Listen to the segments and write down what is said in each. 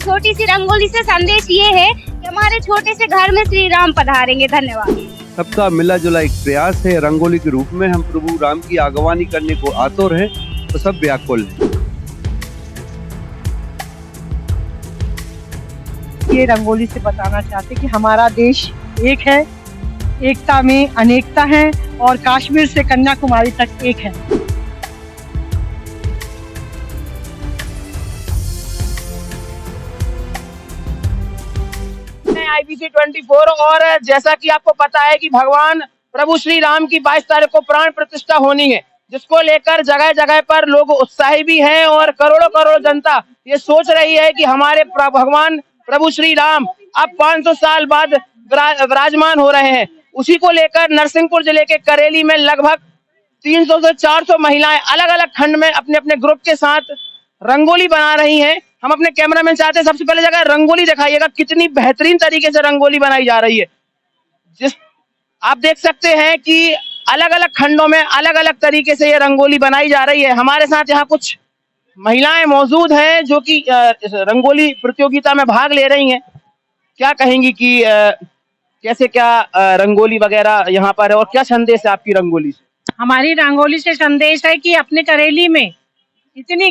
छोटी सी रंगोली से संदेश ये है कि हमारे छोटे से घर में श्री राम पधारेंगे। धन्यवाद। सबका मिला जुला एक प्रयास है। रंगोली के रूप में हम प्रभु राम की आगवानी करने को आतुर हैं, तो सब व्याकुल हैं। ये रंगोली से बताना चाहते कि हमारा देश एक है, एकता में अनेकता है और कश्मीर से कन्याकुमारी तक एक है। IBC 24 और जैसा कि आपको पता है कि भगवान प्रभु श्री राम की 22 तारीख को प्राण प्रतिष्ठा होनी है, जिसको लेकर जगह जगह पर लोग उत्साही भी हैं और करोड़ों करोड़ जनता ये सोच रही है कि हमारे भगवान प्रभु श्री राम अब 500 साल बाद विराजमान हो रहे हैं। उसी को लेकर नरसिंहपुर जिले के करेली में लगभग 300 से 400 महिलाएं अलग अलग खंड में अपने अपने ग्रुप के साथ रंगोली बना रही हैं। हम अपने कैमरामैन चाहते हैं सबसे पहले जगह रंगोली दिखाइएगा, कितनी बेहतरीन तरीके से रंगोली बनाई जा रही है। जिस आप देख सकते हैं कि अलग अलग खंडों में अलग अलग तरीके से ये रंगोली बनाई जा रही है। हमारे साथ यहाँ कुछ महिलाएं मौजूद हैं जो कि रंगोली प्रतियोगिता में भाग ले रही हैं। क्या कहेंगी कि कैसे क्या रंगोली वगैरह यहाँ पर है और क्या संदेश है आपकी रंगोली से? हमारी रंगोली से संदेश है कि अपने करेली में इतनी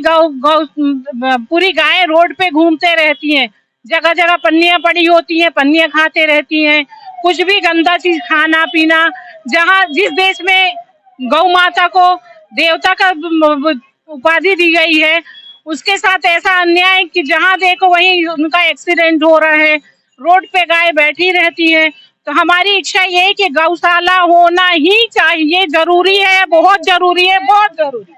पूरी गायें रोड पे घूमते रहती हैं, जगह जगह पन्नियां पड़ी होती हैं, पन्नियां खाते रहती हैं। कुछ भी गंदा चीज खाना पीना, जहाँ जिस देश में गौ माता को देवता का उपाधि दी गई है, उसके साथ ऐसा अन्याय कि जहाँ देखो वहीं उनका एक्सीडेंट हो रहा है। रोड पे गाय बैठी रहती है। तो हमारी इच्छा ये है कि गौशाला होना ही चाहिए, जरूरी है, बहुत जरूरी है, बहुत जरूरी।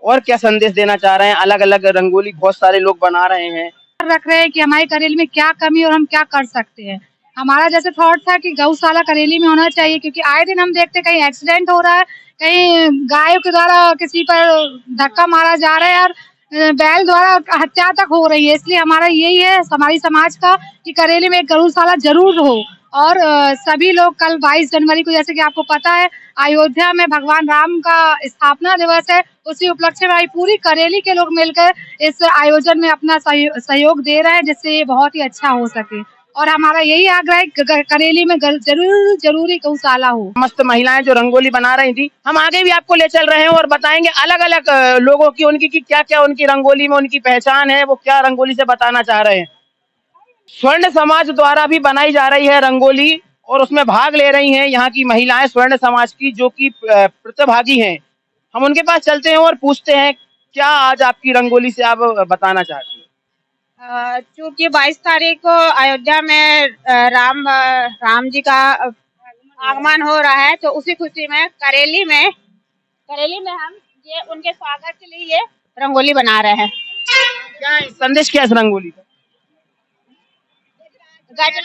और क्या संदेश देना चाह रहे हैं? अलग अलग रंगोली बहुत सारे लोग बना रहे हैं, रख रहे हैं कि हमारे करेली में क्या कमी और हम क्या कर सकते हैं। हमारा जैसे थॉट था कि गौशाला करेली में होना चाहिए, क्योंकि आए दिन हम देखते कहीं एक्सीडेंट हो रहा है, कहीं गायों के द्वारा किसी पर धक्का मारा जा रहा है और बैल द्वारा हत्या तक हो रही है। इसलिए हमारा यही है हमारी समाज का कि करेली में एक गौशाला जरूर हो। और सभी लोग कल 22 जनवरी को, जैसे कि आपको पता है, अयोध्या में भगवान राम का स्थापना दिवस है। उसी उपलक्ष्य में पूरी करेली के लोग मिलकर इस आयोजन में अपना सहयोग दे रहे हैं, जिससे ये बहुत ही अच्छा हो सके। और हमारा यही आग्रह है कि करेली में जरूरी गौशाला हो। मस्त महिलाएं जो रंगोली बना रही थी, हम आगे भी आपको ले चल रहे हैं और बताएंगे अलग अलग लोगों की उनकी कि क्या क्या उनकी रंगोली में उनकी पहचान है, वो क्या रंगोली से बताना चाह रहे हैं। स्वर्ण समाज द्वारा भी बनाई जा रही है रंगोली और उसमें भाग ले रही हैं यहाँ की महिलाएं स्वर्ण समाज की, जो कि प्रतिभागी हैं। हम उनके पास चलते हैं और पूछते हैं क्या आज आपकी रंगोली से आप बताना चाहती हैं? क्योंकि 22 तारीख को अयोध्या में राम जी का आगमन हो रहा है, तो उसी खुशी में करेली में हम ये उनके स्वागत के लिए ये रंगोली बना रहे हैं। क्या संदेश क्या है इस रंगोली का?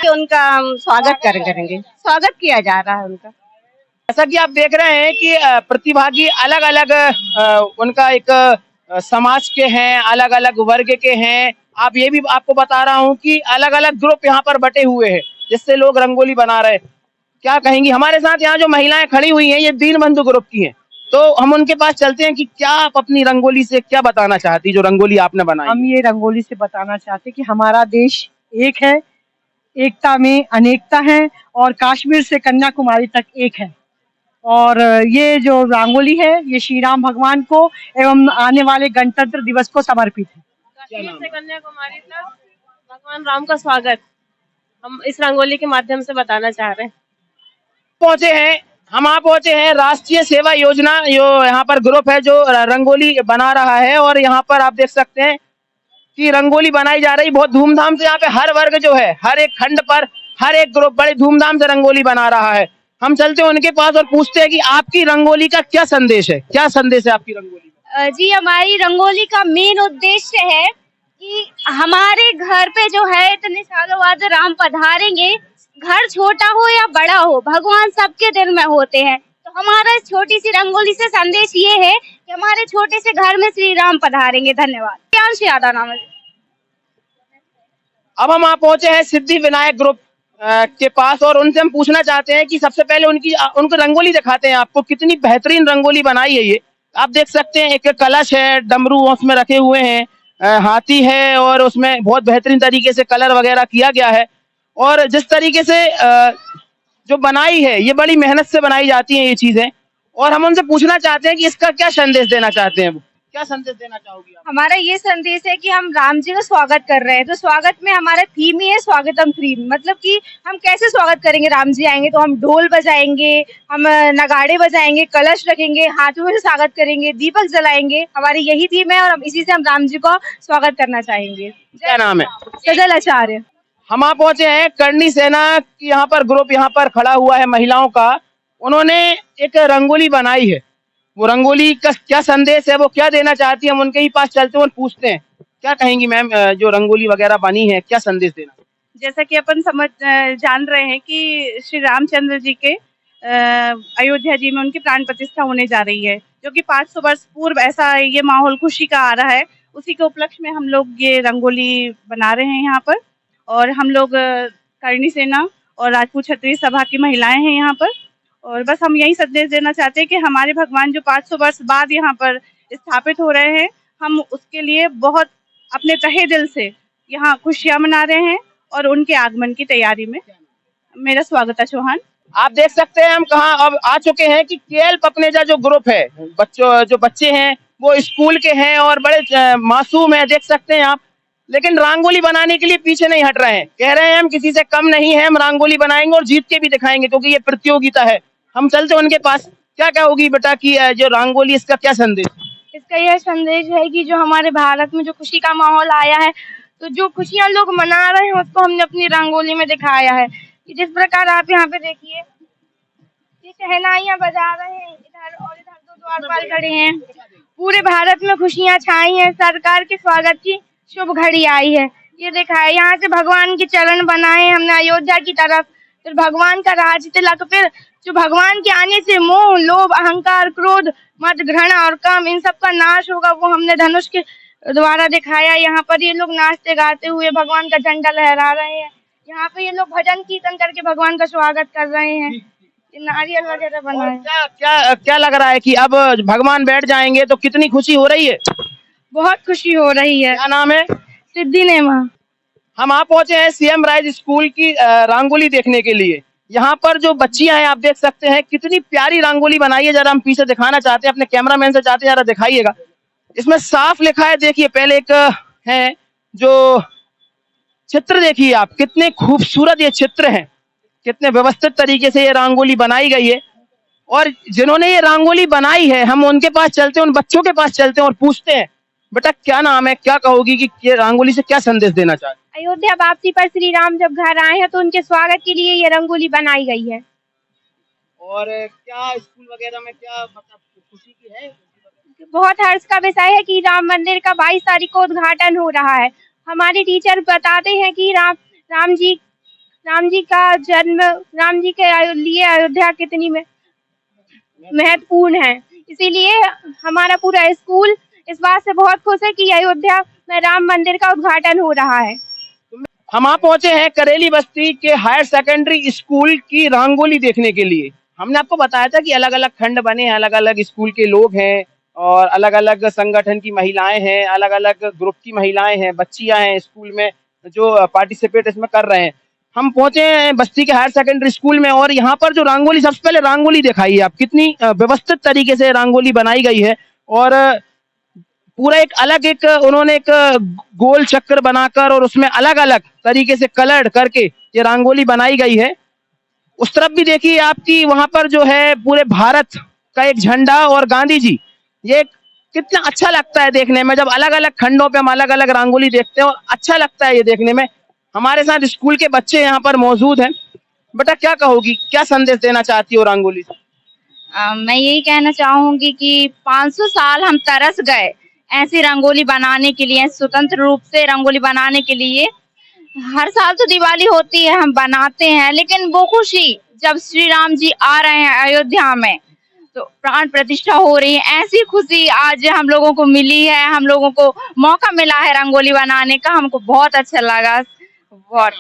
उनका स्वागत करेंगे, स्वागत किया जा रहा है उनका। जैसा कि आप देख रहे हैं कि प्रतिभागी अलग अलग उनका एक समाज के हैं, अलग अलग वर्ग के हैं। आप ये भी आपको बता रहा हूँ कि अलग अलग ग्रुप यहाँ पर बटे हुए हैं, जिससे लोग रंगोली बना रहे हैं। क्या कहेंगी? हमारे साथ यहाँ जो महिलाएं खड़ी हुई हैं ये दीनबंधु ग्रुप की हैं, तो हम उनके पास चलते हैं कि क्या आप अपनी रंगोली से क्या बताना चाहती, जो रंगोली आपने बनाई? हम ये रंगोली से बताना चाहते कि हमारा देश एक है, एकता में अनेकता है और कश्मीर से कन्याकुमारी तक एक है। और ये जो रंगोली है ये श्री राम भगवान को एवं आने वाले गणतंत्र दिवस को समर्पित है। कश्मीर से कन्याकुमारी तक भगवान राम का स्वागत हम इस रंगोली के माध्यम से बताना चाह रहे हैं। हम आप पहुंचे हैं राष्ट्रीय सेवा योजना, जो यहाँ पर ग्रुप है जो रंगोली बना रहा है। और यहाँ पर आप देख सकते हैं कि रंगोली बनाई जा रही बहुत धूमधाम से। यहाँ पे हर वर्ग जो है, हर एक खंड पर हर एक ग्रुप बड़े धूमधाम से रंगोली बना रहा है। हम चलते हैं उनके पास और पूछते हैं कि आपकी रंगोली का क्या संदेश है, क्या संदेश है आपकी रंगोली का? जी, हमारी रंगोली का मेन उद्देश्य है कि हमारे घर पे जो है इतने सालों बाद राम पधारेंगे। घर छोटा हो या बड़ा हो, भगवान सबके दिल में होते हैं। तो हमारा छोटी सी रंगोली से संदेश ये है कि हमारे छोटे से घर में श्री राम पधारेंगे। धन्यवाद। प्रियांश यादव नाम है। अब हम आप पहुंचे हैं सिद्धि विनायक ग्रुप के पास और उनसे हम पूछना चाहते हैं कि सबसे पहले उनको रंगोली दिखाते हैं आपको, कितनी बेहतरीन रंगोली बनाई है ये। आप देख सकते हैं एक कलश है, डमरू उसमें रखे हुए हैं, हाथी है और उसमें बहुत बेहतरीन तरीके से कलर वगैरह किया गया है। और जिस तरीके से जो बनाई है, ये बड़ी मेहनत से बनाई जाती है ये चीजें। और हम उनसे पूछना चाहते हैं कि इसका क्या संदेश देना चाहते हैं वो, क्या संदेश देना चाहोगी आप? हमारा ये संदेश है कि हम राम जी का स्वागत कर रहे हैं, तो स्वागत में हमारा थीम ही है स्वागतम थीम। मतलब कि हम कैसे स्वागत करेंगे, राम जी आएंगे तो हम ढोल बजाएंगे, हम नगाड़े बजाएंगे, कलश रखेंगे, हाथों से स्वागत करेंगे, दीपक जलाएंगे। हमारी यही थीम है और हम इसी से हम राम जी का स्वागत करना चाहेंगे। क्या नाम है? सजल आचार्य। हम आप पहुंचे हैं करनी सेना की, यहाँ पर ग्रुप यहाँ पर खड़ा हुआ है महिलाओं का। उन्होंने एक रंगोली बनाई है, वो रंगोली का क्या संदेश है, वो क्या देना चाहती है, हम उनके ही पास चलते हैं और पूछते हैं। क्या कहेंगी मैम, जो रंगोली वगैरह बनी है, क्या संदेश देना? जैसा कि अपन जान रहे हैं कि श्री रामचंद्र जी के अयोध्या जी में उनकी प्राण प्रतिष्ठा होने जा रही है, जो कि 500 वर्ष पूर्व ऐसा ये माहौल खुशी का आ रहा है। उसी के उपलक्ष्य में हम लोग ये रंगोली बना रहे हैं यहाँ पर। और हम लोग करणी सेना और राजपूत क्षत्रिय सभा की महिलाएं हैं यहाँ पर। और बस हम यही संदेश देना चाहते हैं कि हमारे भगवान जो 500 वर्ष बाद यहाँ पर स्थापित हो रहे हैं, हम उसके लिए बहुत अपने तहे दिल से यहाँ खुशियाँ मना रहे हैं और उनके आगमन की तैयारी में। मेरा स्वागत है चौहान। आप देख सकते हैं हम कहाँ अब आ चुके हैं कि केएल पपनेजा जो ग्रुप है, जो बच्चे हैं वो स्कूल के हैं और बड़े मासूम है, देख सकते हैं आप। लेकिन रंगोली बनाने के लिए पीछे नहीं हट रहे हैं, कह रहे हैं हम किसी से कम नहीं है, हम रंगोली बनाएंगे और जीत के भी दिखाएंगे, क्योंकि ये प्रतियोगिता है। हम चलते उनके पास। क्या कहोगी बेटा कि जो रंगोली, इसका क्या संदेश? इसका यह संदेश है कि जो हमारे भारत में जो खुशी का माहौल आया है, तो जो खुशियां लोग मना रहे हैं उसको हमने अपनी रंगोली में दिखाया है। जिस प्रकार आप यहाँ पे देखिए, ये शहनाइयां बजा रहे हैं, इधर और इधर दो द्वारपाल खड़े हैं। पूरे भारत में खुशियां छाई हैं, सरकार के स्वागत की शुभ घड़ी आई है। ये देखा है, यहाँ से भगवान के चरण बनाए हमने अयोध्या की तरफ, फिर भगवान का राज तिलक, फिर जो भगवान के आने से मोह, लोभ, अहंकार, क्रोध, मद, घृणा और काम, इन सब का नाश होगा, वो हमने धनुष के द्वारा दिखाया। यहाँ पर ये लोग नाचते गाते हुए भगवान का झंडा लहरा रहे हैं। यहाँ पे ये लोग भजन कीर्तन करके भगवान का स्वागत कर रहे हैं। नारियल वगैरह बनाए। क्या क्या क्या लग रहा है कि अब भगवान बैठ जाएंगे तो कितनी खुशी हो रही है? बहुत खुशी हो रही है। क्या नाम है? सिद्धि नेमा। हम आप पहुंचे हैं सीएम राइज स्कूल की रंगोली देखने के लिए। यहाँ पर जो बच्चियां हैं, आप देख सकते हैं कितनी प्यारी रंगोली बनाई है। जरा हम पीछे दिखाना चाहते हैं, अपने कैमरामैन से चाहते हैं जरा दिखाइएगा। इसमें साफ लिखा है, देखिए पहले एक है जो चित्र, देखिए आप कितने खूबसूरत ये चित्र हैं, कितने व्यवस्थित तरीके से ये रंगोली बनाई गई है। और जिन्होंने ये रंगोली बनाई है, हम उनके पास चलते हैं, उन बच्चों के पास चलते हैं और पूछते हैं, बेटा क्या नाम है, क्या कहोगी कि ये रंगोली से क्या संदेश देना चाहते? अयोध्या वापसी पर श्री राम जब घर आए हैं तो उनके स्वागत के लिए ये रंगोली बनाई गई है। और क्या स्कूल वगैरह में क्या मतलब खुशी की है? बहुत हर्ष का विषय है कि राम मंदिर का 22 तारीख को उद्घाटन हो रहा है। हमारे टीचर बताते हैं कि राम जी का जन्म, राम जी के लिए अयोध्या कितनी महत्वपूर्ण है। इसीलिए हमारा पूरा स्कूल इस बात से बहुत खुश है कि अयोध्या में राम मंदिर का उद्घाटन हो रहा है। हम आप पहुंचे हैं करेली बस्ती के हायर सेकेंडरी स्कूल की रंगोली देखने के लिए। हमने आपको बताया था कि अलग अलग खंड बने हैं, अलग अलग स्कूल के लोग हैं और अलग अलग संगठन की महिलाएं हैं, अलग अलग ग्रुप की महिलाएं हैं, बच्चियां हैं स्कूल में जो पार्टिसिपेट इसमें कर रहे हैं। हम पहुंचे हैं बस्ती के हायर सेकेंडरी स्कूल में और यहाँ पर जो रंगोली, सबसे पहले रंगोली दिखाई है आप, कितनी व्यवस्थित तरीके से रंगोली बनाई गई है। और पूरा एक अलग एक उन्होंने एक गोल चक्र बनाकर और उसमें अलग अलग तरीके से कलर करके ये रंगोली बनाई गई है। उस तरफ भी देखिए आपकी, वहां पर जो है पूरे भारत का एक झंडा और गांधी जी, ये कितना अच्छा लगता है देखने में। जब अलग अलग खंडों पे हम अलग अलग रंगोली देखते हैं और अच्छा लगता है ये देखने में। हमारे साथ स्कूल के बच्चे यहाँ पर मौजूद हैं। बेटा क्या कहोगी, क्या संदेश देना चाहती हो रंगोली से? मैं यही कहना चाहूंगी कि 500 साल हम तरस गए ऐसी रंगोली बनाने के लिए, स्वतंत्र रूप से रंगोली बनाने के लिए। हर साल तो दिवाली होती है, हम बनाते हैं, लेकिन वो खुशी जब श्री राम जी आ रहे हैं अयोध्या में तो प्राण प्रतिष्ठा हो रही है, ऐसी खुशी आज हम लोगों को मिली है। हम लोगों को मौका मिला है रंगोली बनाने का, हमको बहुत अच्छा लगा। बहुत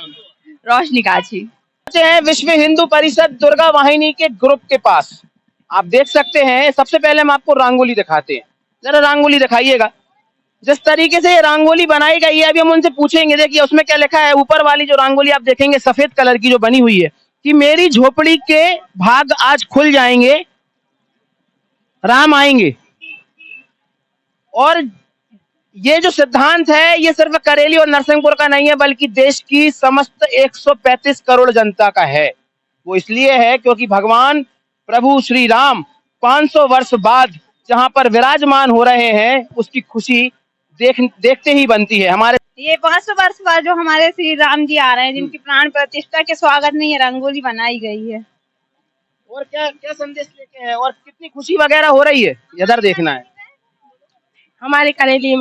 रोशनी काजी हैं विश्व हिंदू परिषद दुर्गा वाहिनी के ग्रुप के पास। आप देख सकते हैं, सबसे पहले हम आपको रंगोली दिखाते हैं, जरा रंगोली दिखाइएगा। जिस तरीके से ये रंगोली बनाई गई है, अभी हम उनसे पूछेंगे। देखिए उसमें क्या लिखा है, ऊपर वाली जो रंगोली आप देखेंगे सफेद कलर की जो बनी हुई है कि मेरी झोपड़ी के भाग आज खुल जाएंगे, राम आएंगे। और ये जो सिद्धांत है ये सिर्फ करेली और नरसिंहपुर का नहीं है, बल्कि देश की समस्त 135 करोड़ जनता का है। वो इसलिए है क्योंकि भगवान प्रभु श्री राम 500 वर्ष बाद जहां पर विराजमान हो रहे हैं, उसकी खुशी देखते ही बनती है। हमारे ये 500 वर्ष बाद जो हमारे श्री राम जी आ रहे हैं, जिनकी प्राण प्रतिष्ठा के स्वागत में ये रंगोली बनाई गई है। और क्या क्या संदेश लेके है और कितनी खुशी वगैरह हो रही है, इधर देखना है। हमारे करेली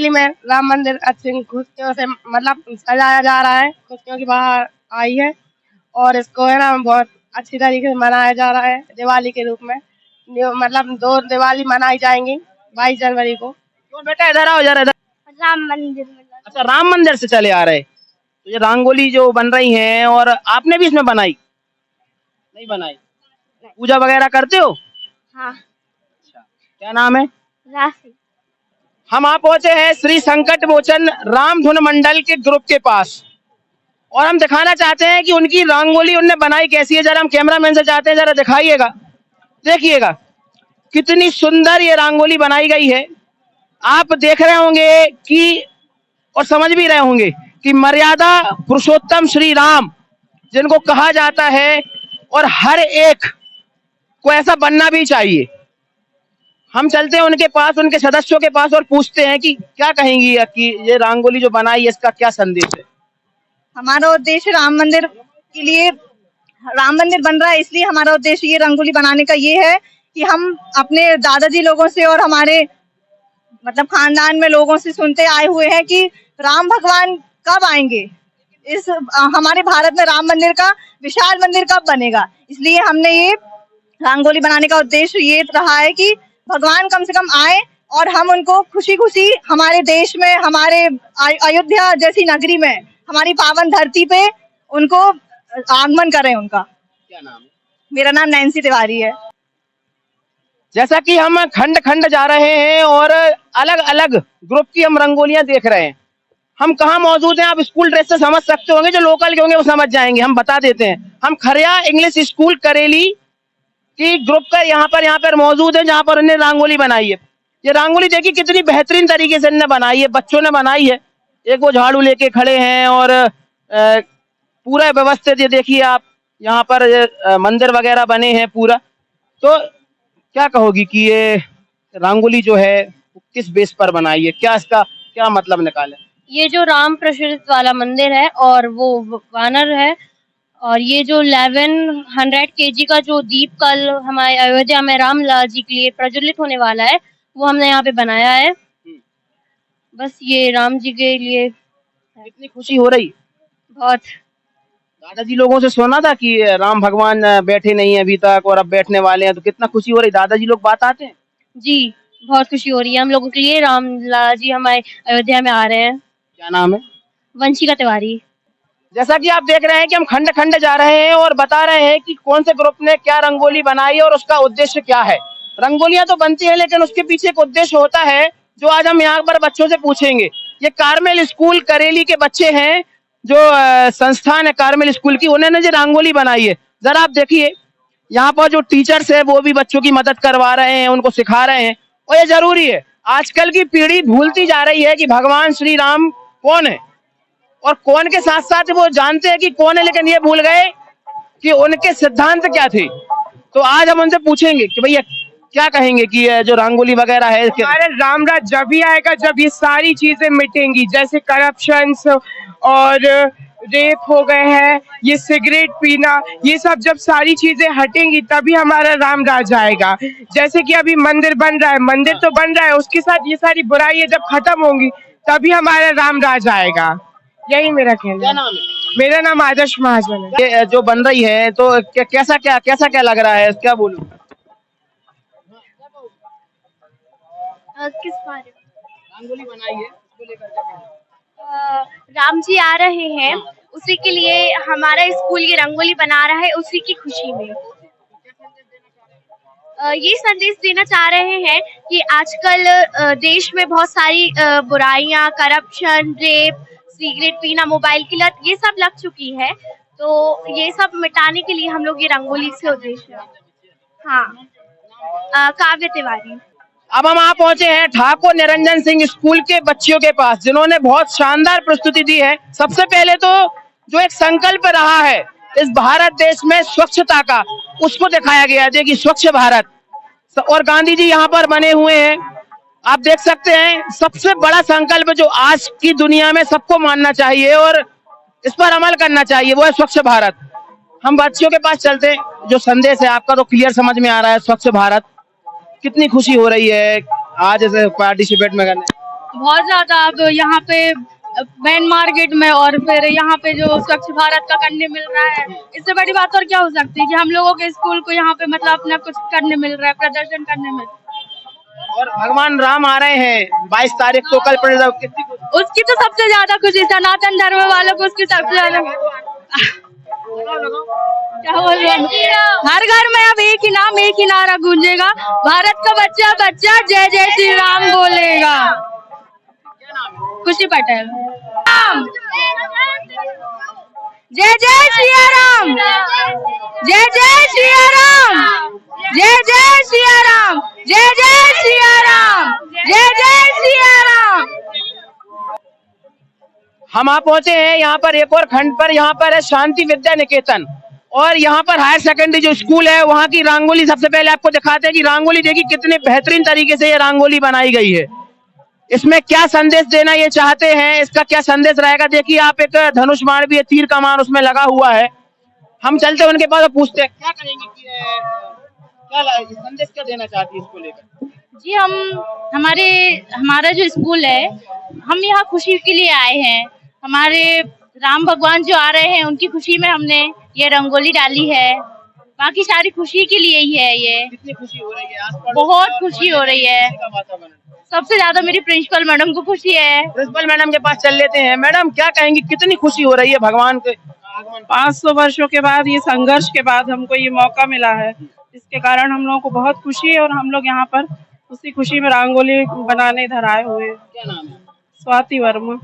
में राम मंदिर अच्छी खुशियों से मतलब सजाया जा रहा है, खुशियों की बाहर आई है और इसको है ना बहुत अच्छी तरीके से मनाया जा रहा है दिवाली के रूप में। मतलब 2 दिवाली मनाई जाएंगी 22 जनवरी को। तो बेटा इधर आओ जरा, इधर। राम मंदिर में। अच्छा, राम मंदिर से चले आ रहे। तो ये रंगोली जो बन रही है, और आपने भी इसमें बनाई? नहीं बनाई। पूजा वगैरह करते हो? हाँ। अच्छा, क्या नाम है? राशि। हम आप पहुंचे हैं श्री संकट मोचन रामधुन मंडल के ग्रुप के पास, और हम दिखाना चाहते हैं कि उनकी रंगोली उनने बनाई कैसी है। जरा हम कैमरामैन से चाहते हैं, जरा दिखाइएगा। देखिएगा कितनी सुंदर ये रंगोली बनाई गई है। आप देख रहे होंगे कि और समझ भी रहे होंगे कि मर्यादा पुरुषोत्तम श्री राम जिनको कहा जाता है, और हर एक को ऐसा बनना भी चाहिए। हम चलते हैं उनके पास, उनके सदस्यों के पास, और पूछते हैं कि क्या कहेंगी कि ये रंगोली जो बनाई है इसका क्या संदेश है। हमारा उद्देश्य राम मंदिर के लिए, राम मंदिर बन रहा है इसलिए हमारा उद्देश्य ये रंगोली बनाने का ये है कि हम अपने दादाजी लोगों से और हमारे मतलब खानदान में लोगों से सुनते आए हुए हैं कि राम भगवान कब आएंगे, इस हमारे भारत में राम मंदिर का विशाल मंदिर कब बनेगा। इसलिए हमने ये रंगोली बनाने का उद्देश्य ये रहा है कि भगवान कम से कम आए और हम उनको खुशी खुशी हमारे देश में, हमारे अयोध्या जैसी नगरी में, हमारी पावन धरती पे उनको आगमन करें उनका। क्या नाम है? मेरा नाम नैन्सी तिवारी है। जैसा कि हम खंड खंड जा रहे हैं और अलग अलग ग्रुप की हम रंगोलियां देख रहे हैं। हम कहाँ मौजूद हैं आप स्कूल ड्रेस से समझ सकते होंगे, जो लोकल के होंगे वो समझ जाएंगे। हम बता देते हैं, हम खरिया इंग्लिश स्कूल करेली की ग्रुप का यहाँ पर मौजूद है, जहाँ पर उन्होंने रंगोली बनाई है। ये रंगोली देखिए कितनी बेहतरीन तरीके से इन्होंने बनाई है, बच्चों ने बनाई है। एक वो झाड़ू लेके खड़े हैं और पूरा व्यवस्थित, ये देखिए आप यहाँ पर मंदिर वगैरह बने हैं पूरा। तो क्या कहोगी कि ये रंगोली जो है किस बेस पर बनाई है, क्या इसका क्या मतलब निकाले? ये जो राम प्रचलित वाला मंदिर है और वो वानर है, और ये जो 1100 kg का जो दीप कल हमारे अयोध्या में रामलाल जी के लिए प्रज्वलित होने वाला है, वो हमने यहाँ पे बनाया है। बस ये राम जी के लिए। कितनी खुशी हो रही? बहुत। दादाजी लोगों से सुना था कि राम भगवान बैठे नहीं है अभी तक और अब बैठने वाले हैं, तो कितना खुशी हो रही? दादाजी लोग बात आते हैं? जी, बहुत खुशी हो रही है हम लोगों के लिए। रामलाल जी हमारे अयोध्या में आ रहे हैं। क्या नाम है? वंशिका तिवारी। जैसा कि आप देख रहे हैं कि हम खंड खंड जा रहे हैं और बता रहे हैं कि कौन से ग्रुप ने क्या रंगोली बनाई और उसका उद्देश्य क्या है। रंगोलियां तो बनती है, लेकिन उसके पीछे एक उद्देश्य होता है, जो आज हम यहाँ पर बच्चों से पूछेंगे। ये कार्मेल स्कूल करेली के बच्चे हैं, जो संस्थान है कार्मेल स्कूल की, उन्होंने जो रंगोली बनाई है। जरा आप देखिए, यहाँ पर जो टीचर्स है वो भी बच्चों की मदद करवा रहे हैं, उनको सिखा रहे हैं। और ये जरूरी है, आजकल की पीढ़ी भूलती जा रही है कि भगवान श्री राम कौन है, और कौन के साथ साथ वो जानते हैं कि कौन है, लेकिन ये भूल गए कि उनके सिद्धांत क्या थे। तो आज हम उनसे पूछेंगे कि भैया क्या कहेंगे कि ये जो रंगोली वगैरह है, हमारे रामराज जब ही आएगा जब ये सारी चीजें मिटेंगी, जैसे करप्शंस और रेप हो गए हैं, ये सिगरेट पीना, ये सब जब सारी चीजें हटेंगी तभी हमारा रामराज आएगा। जैसे कि अभी मंदिर बन रहा है, मंदिर तो बन रहा है, उसके साथ ये सारी बुराइयां जब खत्म होंगी तभी हमारा रामराज आएगा। यही मेरा कहना है। मेरा नाम आदर्श महाजन है। ये जो बन रही है तो कैसा क्या लग रहा है, क्या बोलूं? किस बारे में? रंगोली बनाई है, उसको लेकर क्या कहना? राम जी आ रहे हैं, उसी के लिए हमारा स्कूल ये रंगोली बना रहा है, उसी की खुशी में। ये संदेश देना चाह रहे हैं कि आजकल देश में बहुत सारी बुराइयां, करप्शन, रेप, सिगरेट पीना, मोबाइल की लत, ये सब लग चुकी है। तो ये सब मिटाने के लिए हम लोग ये रंगोली से उद्देश्य। हाँ, काव्य तिवारी। अब हम आप पहुंचे हैं ठाकुर निरंजन सिंह स्कूल के बच्चियों के पास, जिन्होंने बहुत शानदार प्रस्तुति दी है। सबसे पहले तो जो एक संकल्प रहा है इस भारत देश में स्वच्छता का, उसको दिखाया गया है कि स्वच्छ भारत, और गांधी जी यहाँ पर बने हुए हैं। आप देख सकते हैं सबसे बड़ा संकल्प जो आज की दुनिया में सबको मानना चाहिए और इस पर अमल करना चाहिए, वो है स्वच्छ भारत। हम बच्चियों के पास चलते हैं। जो संदेश है आपका तो क्लियर समझ में आ रहा है, स्वच्छ भारत। कितनी खुशी हो रही है आज इसे पार्टिसिपेट में करने? बहुत ज्यादा। अब यहाँ पे मेन मार्केट में और फिर यहाँ पे जो स्वच्छ भारत का करने मिल रहा है, इससे बड़ी बात और क्या हो सकती है कि हम लोगों के स्कूल को यहाँ पे मतलब अपना कुछ करने मिल रहा है, प्रदर्शन करने मिल रहा है। और भगवान राम आ रहे हैं 22 तारीख को, कल कितनी उसकी तो सबसे ज्यादा खुशी, सनातन धर्म वालों को उसकी सबसे ज्यादा। क्या बोल रहे हैं? हर घर में अब एक ही नाम, एक ही नारा गूंजेगा, भारत का बच्चा बच्चा जय जय श्री राम बोलेगा। खुशी पटेल। राम जय जय सिया राम, जय जय सिया राम, जय जय सिया राम, जय जय सिया राम, जय जय सिया राम। हम आप पहुंचे हैं यहाँ पर एक और खंड पर। यहाँ पर है शांति विद्या निकेतन, और यहाँ पर हायर सेकेंडरी जो स्कूल है वहाँ की रंगोली सबसे पहले आपको दिखाते हैं कि रंगोली देखिए कितने बेहतरीन तरीके से ये रंगोली बनाई गई है। इसमें क्या संदेश देना ये चाहते हैं, इसका क्या संदेश रहेगा? देखिए आप, एक धनुष बाण भी है, तीर कमान उसमें लगा हुआ है। हम चलते हैं उनके पास और पूछते हैं क्या करेंगे, क्या संदेश क्या देना चाहती है इसको लेकर? जी, हमारा जो स्कूल है, हम यहाँ खुशी के लिए आए हैं। हमारे राम भगवान जो आ रहे हैं उनकी खुशी में हमने ये रंगोली डाली है। बाकी सारी खुशी के लिए ही है ये। कितनी खुशी हो रही है? बहुत खुशी हो रही है। सबसे ज्यादा मेरी प्रिंसिपल मैडम को खुशी है। प्रिंसिपल मैडम के पास चल लेते हैं। मैडम क्या कहेंगी, कितनी खुशी हो रही है भगवान के 500 वर्षों के बाद, ये संघर्ष के बाद हमको ये मौका मिला है, इसके कारण हम लोगों को बहुत खुशी है। और हम लोग यहाँ पर उसी खुशी में रंगोली बनाने इधर आए हुए। क्या नाम है? स्वाति वर्मा।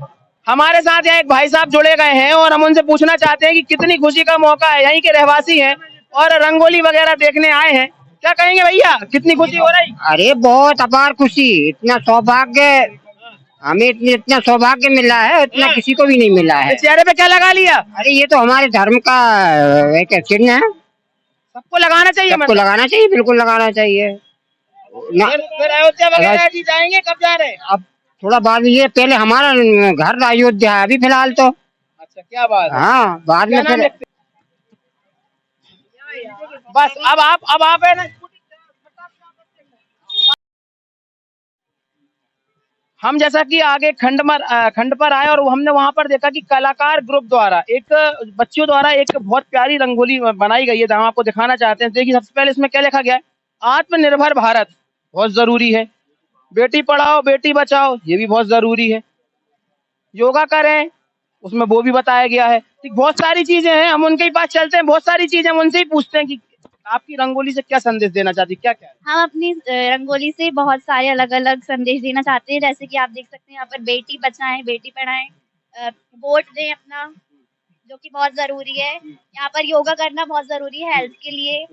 हमारे साथ यहाँ एक भाई साहब जुड़े गए हैं और हम उनसे पूछना चाहते हैं कि कितनी खुशी का मौका है। यहीं के रहवासी हैं और रंगोली वगैरह देखने आए हैं। क्या कहेंगे भैया, कितनी खुशी हो रही? अरे बहुत अपार खुशी, इतना सौभाग्य हमें, इतना सौभाग्य मिला है, इतना किसी को भी नहीं मिला है। चेहरे पे क्या लगा लिया? अरे ये तो हमारे धर्म का एक चिन्ह है, सबको लगाना चाहिए। सबको लगाना चाहिए, बिल्कुल लगाना चाहिए। फिर अयोध्या वगैरह जी जाएंगे, कब जा रहे हैं? अब थोड़ा बाद में, ये पहले हमारा घर अयोध्या है अभी फिलहाल तो। अच्छा, क्या बात है। हाँ, बाद में फिर बस अब आप है ना, हम जैसा कि आगे खंड पर आए और हमने वहां पर देखा कि कलाकार ग्रुप द्वारा, एक बच्चों द्वारा एक बहुत प्यारी रंगोली बनाई गई है। हम आपको दिखाना चाहते हैं। देखिए सबसे पहले इसमें क्या लिखा गया है, आत्मनिर्भर भारत बहुत जरूरी है, बेटी पढ़ाओ बेटी बचाओ ये भी बहुत जरूरी है, योगा करें उसमें वो भी बताया गया है। बहुत सारी चीजें हैं, हम उनके पास चलते हैं, बहुत सारी चीजें हम उनसे ही पूछते हैं कि आपकी रंगोली से क्या संदेश देना चाहती, क्या क्या है? हम अपनी रंगोली से बहुत सारे अलग अलग संदेश देना चाहते हैं। जैसे कि आप देख सकते हैं यहाँ पर बेटी बचाएं बेटी पढ़ाएं, वोट दें अपना, जो कि बहुत जरूरी है। यहाँ पर योगा करना बहुत जरूरी है हेल्थ के लिए।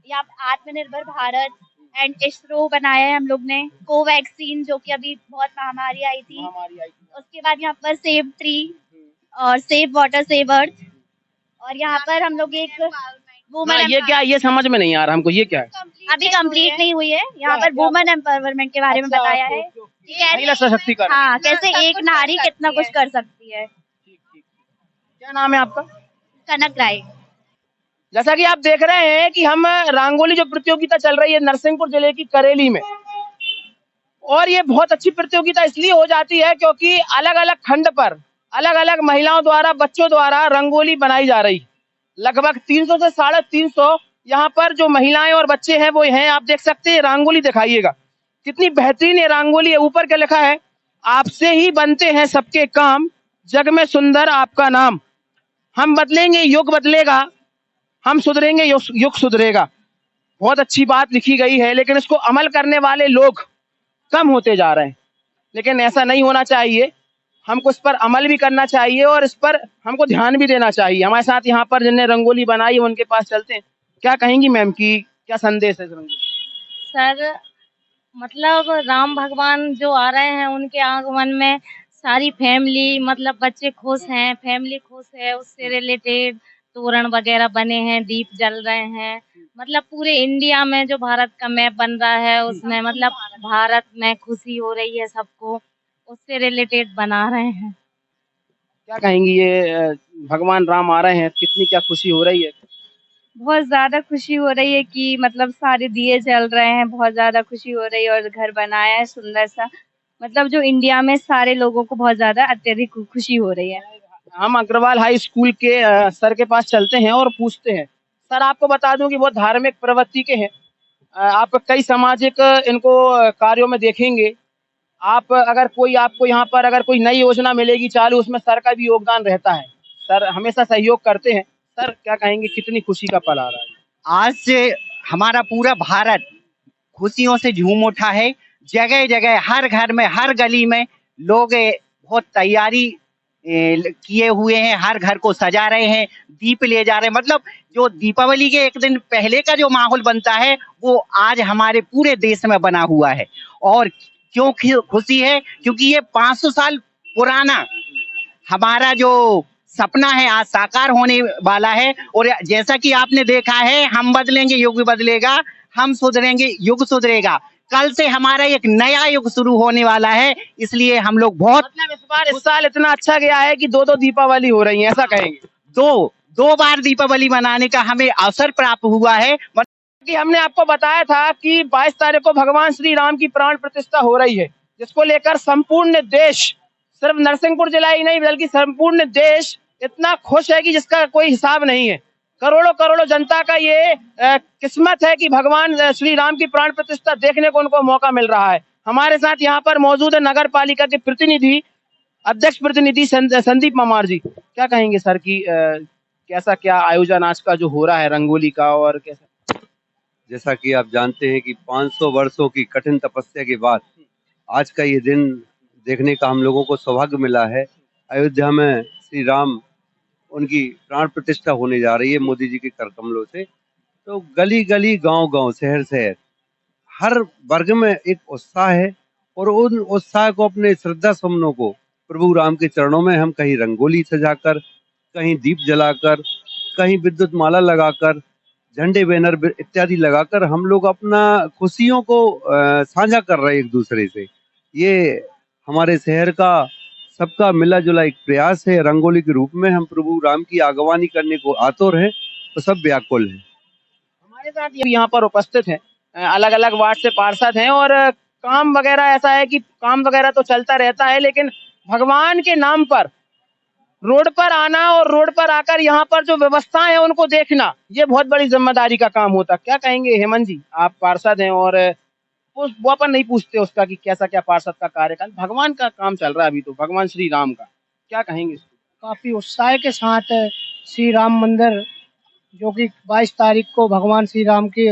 यहाँ पर आत्मनिर्भर भारत एंड इसरो बनाया है हम लोग ने, कोवैक्सीन जो कि अभी बहुत महामारी आई थी। उसके बाद यहाँ पर सेव ट्री और सेव वाटर सेव अर्थ, और यहाँ पर हम लोग एक वुमन, ये क्या, ये समझ में नहीं आ रहा हमको, ये क्या है? अभी कंप्लीट नहीं हुई है। यहाँ पर वुमन एम्पावरमेंट के बारे में बताया है, महिला सशक्तिकरण। हाँ, कैसे एक नारी कितना कुछ कर सकती है। क्या नाम है आपका? कनक राय। जैसा कि आप देख रहे हैं कि हम रंगोली जो प्रतियोगिता चल रही है नरसिंहपुर जिले की करेली में, और ये बहुत अच्छी प्रतियोगिता इसलिए हो जाती है क्योंकि अलग अलग खंड पर अलग अलग महिलाओं द्वारा, बच्चों द्वारा रंगोली बनाई जा रही। लगभग 300 से 350 यहाँ पर जो महिलाएं और बच्चे हैं वो हैं। आप देख सकते हैं, रंगोली दिखाइएगा कितनी बेहतरीन ये रंगोली है। ऊपर क्या लिखा है, आपसे ही बनते हैं सबके काम, जग में सुंदर आपका नाम। हम बदलेंगे युग बदलेगा, हम सुधरेंगे युग सुधरेगा। बहुत अच्छी बात लिखी गई है, लेकिन इसको अमल करने वाले लोग कम होते जा रहे हैं। लेकिन ऐसा नहीं होना चाहिए, हमको इस पर अमल भी करना चाहिए और इस पर हमको ध्यान भी देना चाहिए। हमारे साथ यहाँ पर जिन्हें रंगोली बनाई है उनके पास चलते हैं। क्या कहेंगी मैम की क्या संदेश है इस रंगोली? सर मतलब राम भगवान जो आ रहे हैं उनके आगमन में सारी फैमिली मतलब बच्चे खुश हैं, फैमिली खुश है, उससे रिलेटेड तोरण वगैरह बने हैं, दीप जल रहे हैं। मतलब पूरे इंडिया में जो भारत का मैप बन रहा है उसमें मतलब भारत में खुशी हो रही है सबको, उससे रिलेटेड बना रहे हैं। क्या कहेंगी ये भगवान राम आ रहे हैं, कितनी क्या खुशी हो रही है? बहुत ज्यादा खुशी हो रही है कि मतलब सारे दिए जल रहे हैं, बहुत ज्यादा खुशी हो रही है और घर बनाया है सुंदर सा। मतलब जो इंडिया में सारे लोगों को बहुत ज्यादा अत्यधिक खुशी हो रही है। हम अग्रवाल हाई स्कूल के सर के पास चलते हैं और पूछते हैं। सर आपको बता दूं कि वो धार्मिक प्रवृत्ति के हैं। आप कई सामाजिक इनको कार्यों में देखेंगे। आप अगर कोई आपको यहाँ पर अगर कोई नई योजना मिलेगी चालू, उसमें सर का भी योगदान रहता है। सर हमेशा सहयोग करते हैं। सर क्या कहेंगे कितनी खुशी का पल आ रहा है? आज से हमारा पूरा भारत खुशियों से झूम उठा है। जगह जगह हर घर में हर गली में लोग बहुत तैयारी किए हुए हैं, हर घर को सजा रहे हैं, दीप ले जा रहे हैं। मतलब जो दीपावली के एक दिन पहले का जो माहौल बनता है वो आज हमारे पूरे देश में बना हुआ है। और क्यों खुशी है? क्योंकि ये 500 साल पुराना हमारा जो सपना है आज साकार होने वाला है। और जैसा कि आपने देखा है, हम बदलेंगे युग भी बदलेगा, हम सुधरेंगे युग सुधरेगा। कल से हमारा एक नया युग शुरू होने वाला है, इसलिए हम लोग बहुत मतलब इस साल इतना अच्छा गया है कि दो दीपावली हो रही है, ऐसा कहेंगे? दो बार दीपावली मनाने का हमें अवसर प्राप्त हुआ है। कि हमने आपको बताया था कि 22 तारीख को भगवान श्री राम की प्राण प्रतिष्ठा हो रही है, जिसको लेकर संपूर्ण देश, सिर्फ नरसिंहपुर जिला ही नहीं बल्कि संपूर्ण देश इतना खुश है कि जिसका कोई हिसाब नहीं है। करोड़ों करोड़ों जनता का ये किस्मत है कि भगवान श्री राम की प्राण प्रतिष्ठा देखने को उनको मौका मिल रहा है। हमारे साथ यहाँ पर मौजूद है नगर पालिका के प्रतिनिधि, अध्यक्ष प्रतिनिधि संदीप ममार जी। क्या कहेंगे सर की कैसा क्या आयोजन आज का जो हो रहा है रंगोली का, और कैसा? जैसा कि आप जानते हैं कि 500 वर्षों की कठिन तपस्या के बाद आज का ये दिन देखने का हम लोगों को सौभाग्य मिला है। अयोध्या में श्री राम उनकी प्राण प्रतिष्ठा होने जा रही है मोदी जी के कर कमलों से। तो गली गली गांव गांव शहर शहर हर वर्ग में एक उत्साह है और उन उत्साह को अपने श्रद्धा सुमनों को प्रभु राम के चरणों में हम कहीं रंगोली सजाकर, कहीं दीप जलाकर, कहीं विद्युत माला लगाकर, झंडे बैनर इत्यादि लगाकर हम लोग अपना खुशियों को साझा कर रहे हैं एक दूसरे से। ये हमारे शहर का सबका मिला जुला एक प्रयास है। रंगोली के रूप में हम प्रभु राम की आगवानी करने को आतुर हैं, तो सब व्याकुल हैं। हमारे साथ यहाँ पर उपस्थित हैं अलग अलग वार्ड से पार्षद हैं, और काम वगैरह ऐसा है कि काम वगैरह तो चलता रहता है, लेकिन भगवान के नाम पर रोड पर आना और रोड पर आकर यहाँ पर जो व्यवस्थाएं हैं उनको देखना, ये बहुत बड़ी जिम्मेदारी का काम होता है। क्या कहेंगे हेमंत जी, आप पार्षद हैं और वो अपन नहीं पूछते उसका कि कैसा क्या पार्षद का कार्यकाल, भगवान का काम चल रहा है अभी तो भगवान श्री राम का, क्या कहेंगे इसको? काफी उत्साह के साथ श्री राम मंदिर जो कि 22 तारीख को भगवान श्री राम की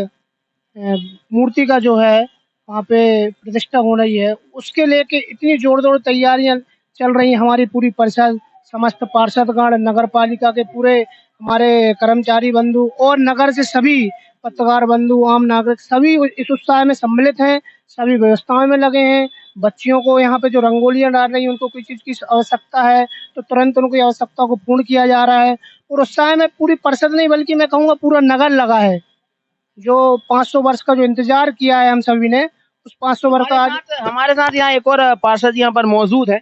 मूर्ति का जो है वहाँ पे प्रतिष्ठा हो रही है, उसके लेके इतनी जोर तैयारियां चल रही हैं। हमारी पूरी परिषद, समस्त पार्षदगण, नगर पालिका के पूरे हमारे कर्मचारी बंधु और नगर से सभी पत्रकार बंधु, आम नागरिक सभी इस उत्साह में सम्मिलित हैं, सभी व्यवस्थाओं में लगे हैं। बच्चियों को यहाँ पे जो रंगोलियां डाल रही हैं उनको कोई चीज़ की आवश्यकता है तो तुरंत उनकी आवश्यकता को पूर्ण किया जा रहा है। और उत्साह में पूरी परिषद नहीं बल्कि मैं कहूँगा पूरा नगर लगा है। जो 500 वर्ष का जो इंतजार किया है हम सभी ने, उस 500 वर्ष का आज हमारे साथ यहाँ एक और पार्षद यहाँ पर मौजूद है।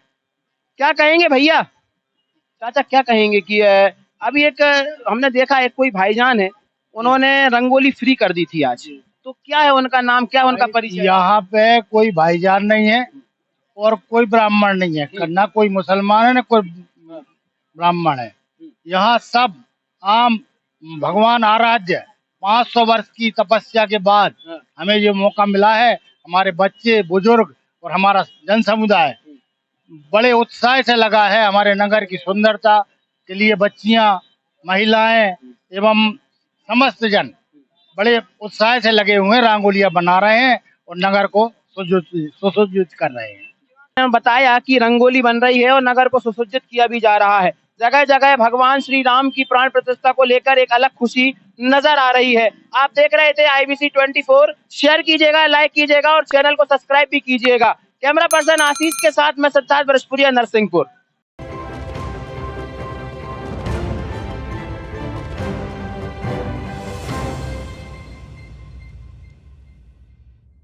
क्या कहेंगे भैया, चाचा क्या कहेंगे कि अभी एक हमने देखा एक कोई भाईजान है, उन्होंने रंगोली फ्री कर दी थी आज, तो क्या है उनका नाम, क्या उनका परिचय? यहाँ पे कोई भाईजान नहीं है और कोई ब्राह्मण नहीं है, ना कोई मुसलमान है ना कोई ब्राह्मण है। यहाँ सब आम भगवान आराध्य 500 वर्ष की तपस्या के बाद हमें ये मौका मिला है। हमारे बच्चे, बुजुर्ग और हमारा जन समुदाय बड़े उत्साह से लगा है हमारे नगर की सुंदरता के लिए। बच्चियां, महिलाएं एवं समस्त जन बड़े उत्साह से लगे हुए हैं, रंगोलियां बना रहे हैं और नगर को सुसज्जित कर रहे हैं। बताया कि रंगोली बन रही है और नगर को सुसज्जित किया भी जा रहा है। जगह जगह भगवान श्री राम की प्राण प्रतिष्ठा को लेकर एक अलग खुशी नजर आ रही है। आप देख रहे थे IBC 24। शेयर कीजिएगा, लाइक कीजिएगा और चैनल को सब्सक्राइब भी कीजिएगा। कैमरा पर्सन आशीष के साथ मैं सिद्धार्थ बरसपुरिया, नरसिंहपुर।